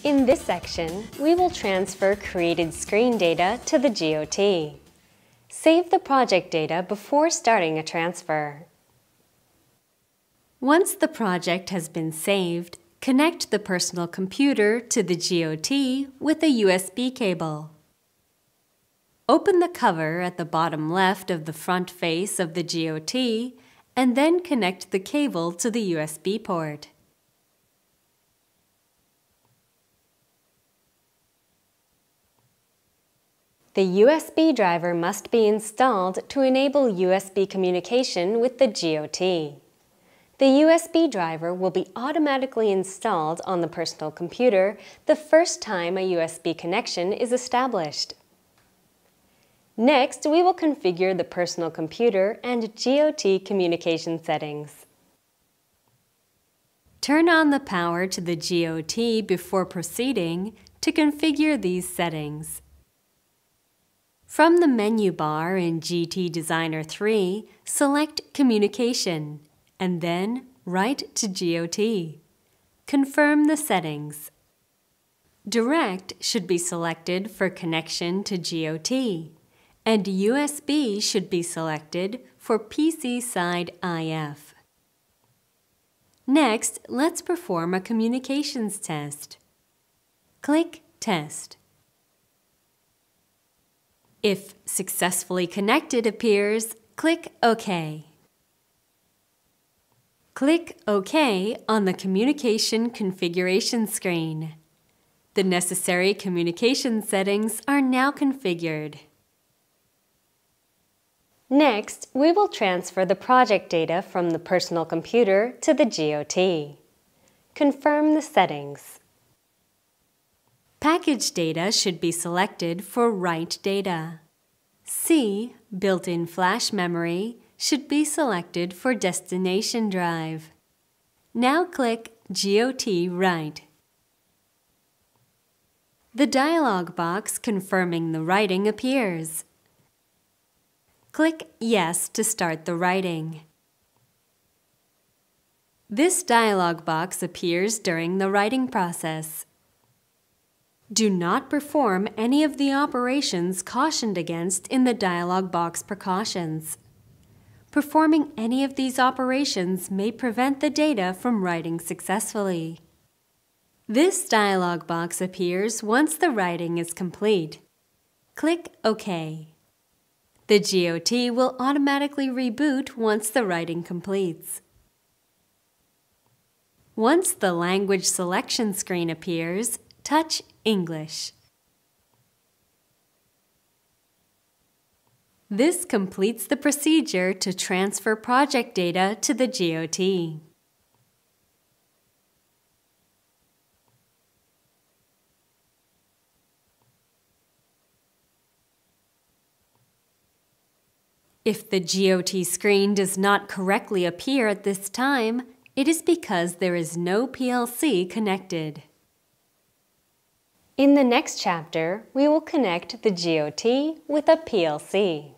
In this section, we will transfer created screen data to the GOT. Save the project data before starting a transfer. Once the project has been saved, connect the personal computer to the GOT with a USB cable. Open the cover at the bottom left of the front face of the GOT and then connect the cable to the USB port. The USB driver must be installed to enable USB communication with the GOT. The USB driver will be automatically installed on the personal computer the first time a USB connection is established. Next, we will configure the personal computer and GOT communication settings. Turn on the power to the GOT before proceeding to configure these settings. From the menu bar in GT Designer 3, select Communication and then Write to GOT. Confirm the settings. Direct should be selected for connection to GOT, and USB should be selected for PC side IF. Next, let's perform a communications test. Click Test. If Successfully Connected appears, click OK. Click OK on the Communication Configuration screen. The necessary communication settings are now configured. Next, we will transfer the project data from the personal computer to the GOT. Confirm the settings. Package data should be selected for Write Data. C, built-in flash memory, should be selected for destination drive. Now click GOT Write. The dialog box confirming the writing appears. Click Yes to start the writing. This dialog box appears during the writing process. Do not perform any of the operations cautioned against in the dialog box precautions. Performing any of these operations may prevent the data from writing successfully. This dialog box appears once the writing is complete. Click OK. The GOT will automatically reboot once the writing completes. Once the language selection screen appears, touch English. This completes the procedure to transfer project data to the GOT. If the GOT screen does not correctly appear at this time, it is because there is no PLC connected. In the next chapter, we will connect the GOT with a PLC.